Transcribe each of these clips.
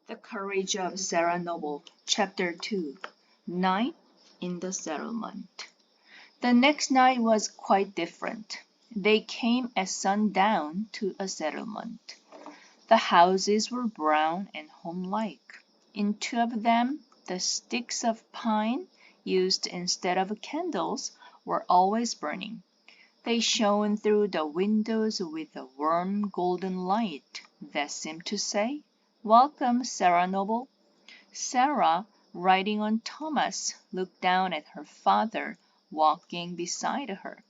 The Courage of Sarah Noble, Chapter 2, Night in the Settlement. The next night was quite different. They came at sundown to a settlement. The houses were brown and homelike. In two of them, the sticks of pine used instead of candles were always burning. They shone through the windows with a warm golden light that seemed to say, "Welcome, Sarah Noble." Sarah, riding on Thomas, looked down at her father walking beside her.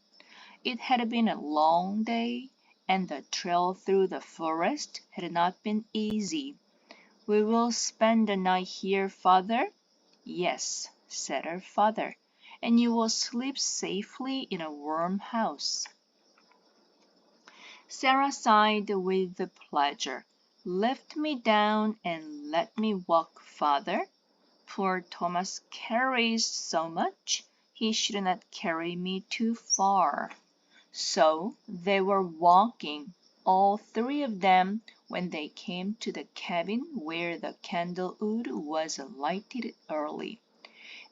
It had been a long day, and the trail through the forest had not been easy. "We will spend the night here, father?" "Yes," said her father, "and you will sleep safely in a warm house." Sarah sighed with pleasure. "Lift me down and let me walk, father. Poor Thomas carries so much, he should not carry me too far." So they were walking, all three of them, when they came to the cabin where the candlewood was lighted early.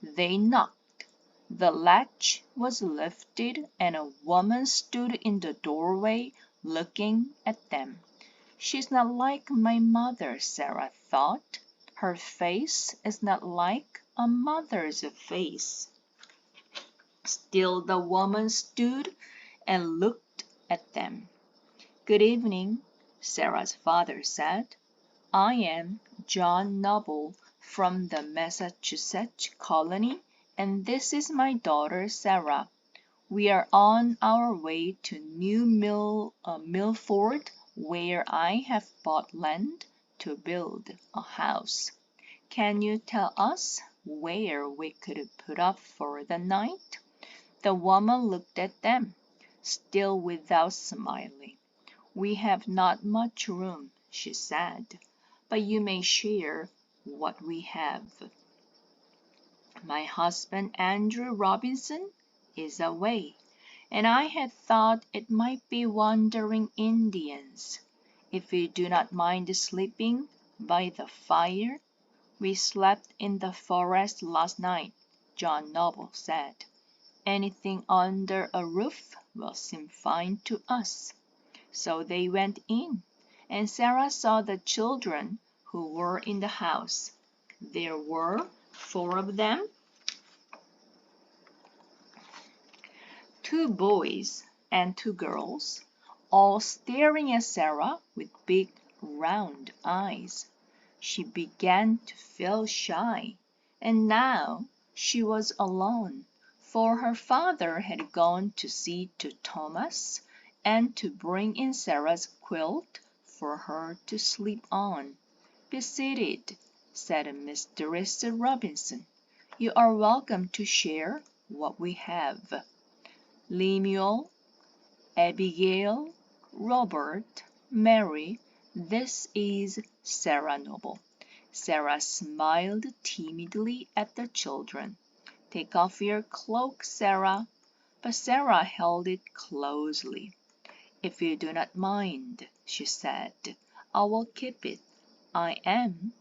They knocked. The latch was lifted, and a woman stood in the doorway looking at them. "She's not like my mother," Sarah thought. "Her face is not like a mother's face." Still the woman stood and looked at them. "Good evening," Sarah's father said. "I am John Noble from the Massachusetts colony, and this is my daughter Sarah. We are on our way to Milford, where I have bought land to build a house. Can you tell us where we could put up for the night?" The woman looked at them, still without smiling. "We have not much room," she said, "but you may share what we have. My husband, Andrew Robinson, is away, and I had thought it might be wandering Indians. If you do not mind sleeping by the fire—" "We slept in the forest last night," John Noble said. "Anything under a roof will seem fine to us." So they went in, and Sarah saw the children who were in the house. There were 4 of them, 2 boys and 2 girls, all staring at Sarah with big round eyes. She began to feel shy, and now she was alone, for her father had gone to see to Thomas and to bring in Sarah's quilt for her to sleep on. "Be seated," said Mistress Robinson. "You are welcome to share what we have. Lemuel, Abigail, Robert, Mary, this is Sarah Noble." Sarah smiled timidly at the children. "Take off your cloak, Sarah." But Sarah held it closely. "If you do not mind," she said, "I will keep it. I am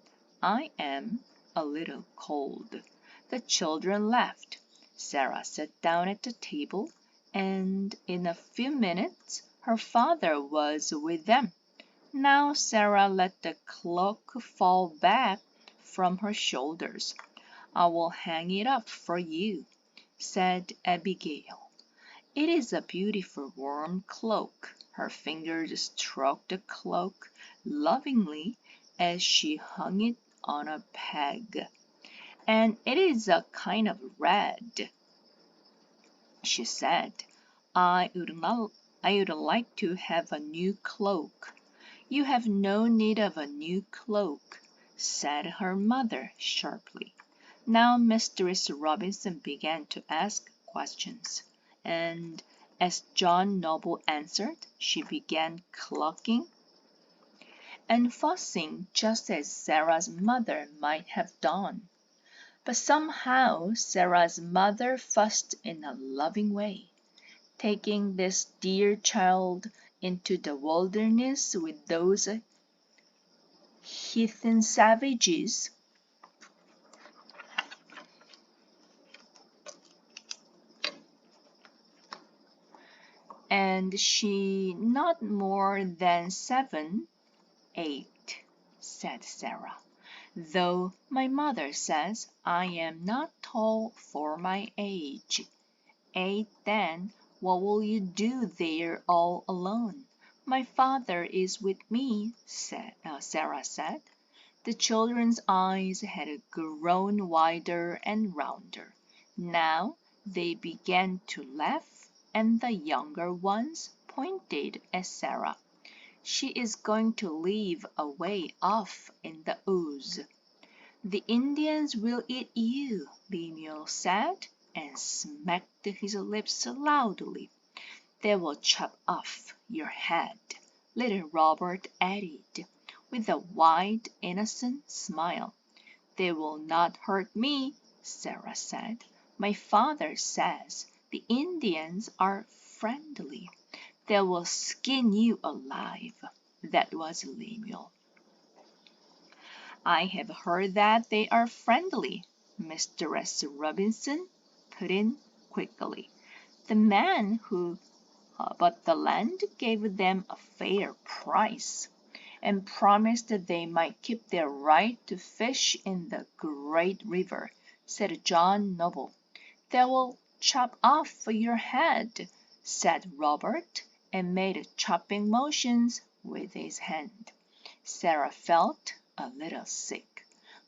a little cold." The children laughed. Sarah sat down at the table, and in a few minutes her father was with them. Now Sarah let the cloak fall back from her shoulders. "I will hang it up for you," said Abigail. "It is a beautiful warm cloak." Her fingers stroked the cloak lovingly as she hung it on a peg. "And it is a kind of red," she said. I would like to have a new cloak." "You have no need of a new cloak," said her mother sharply. Now Mistress Robinson began to ask questions, and as John Noble answered, she began clucking and fussing just as Sarah's mother might have done. But somehow Sarah's mother fussed in a loving way. Taking this dear child into the wilderness with those heathen savages. And she not more than 7, 8, said Sarah, though my mother says I am not tall for my age. 8, then, what will you do there all alone? My father is with me, Sarah said. The children's eyes had grown wider and rounder. Now they began to laugh, and the younger ones pointed at Sarah. She is going to live away off in the woods. The Indians will eat you, Lemuel said, and smacked his lips loudly. They will chop off your head, little Robert added, with a wide, innocent smile. They will not hurt me, Sarah said. My father says the Indians are friendly. They will skin you alive. That was Lemuel. I have heard that they are friendly, Mistress Robinson put in quickly. The man who bought the land gave them a fair price, and promised that they might keep their right to fish in the great river, said John Noble. They will chop off your head, said Robert, and made chopping motions with his hand. Sarah felt a little sick.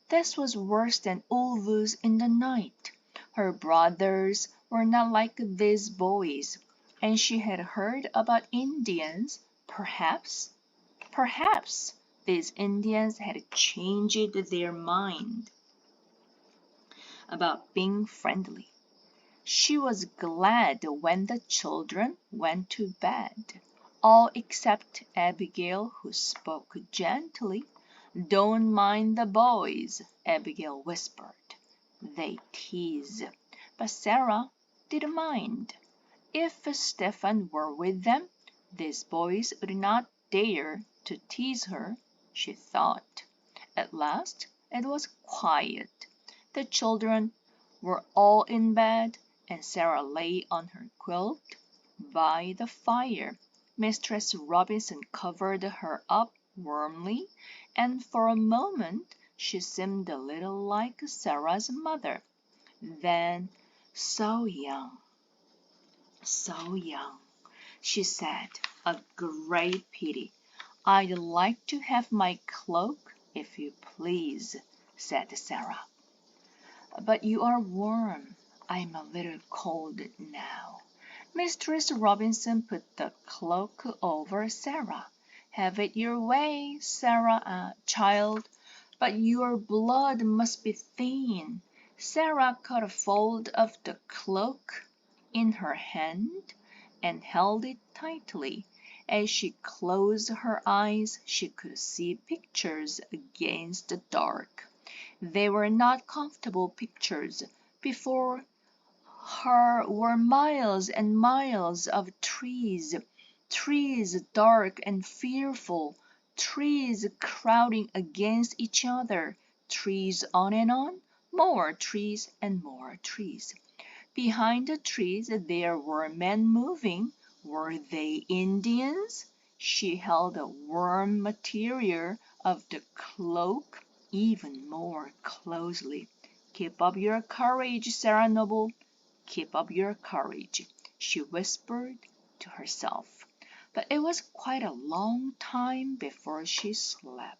This was worse than wolves in the night. Her brothers were not like these boys, and she had heard about Indians. Perhaps these Indians had changed their mind about being friendly. She was glad when the children went to bed, all except Abigail, who spoke gently. Don't mind the boys, Abigail whispered. They tease. But Sarah didn't mind. If Stephen were with them, these boys would not dare to tease her, she thought. At last it was quiet. The children were all in bed, and Sarah lay on her quilt by the fire. Mistress Robinson covered her up warmly, and for a moment she seemed a little like Sarah's mother. Then, so young, she said, a great pity. I'd like to have my cloak, if you please, said Sarah. But you are warm. I'm a little cold now. Mistress Robinson put the cloak over Sarah. Have it your way, Sarah, child, but your blood must be thin. Sarah caught a fold of the cloak in her hand and held it tightly. As she closed her eyes, she could see pictures against the dark. They were not comfortable pictures. Before her were miles and miles of trees, trees dark and fearful, trees crowding against each other, trees on and on, more trees and more trees. Behind the trees there were men moving. Were they Indians? She held the warm material of the cloak even more closely. Keep up your courage, Sarah Noble. Keep up your courage, she whispered to herself. But it was quite a long time before she slept.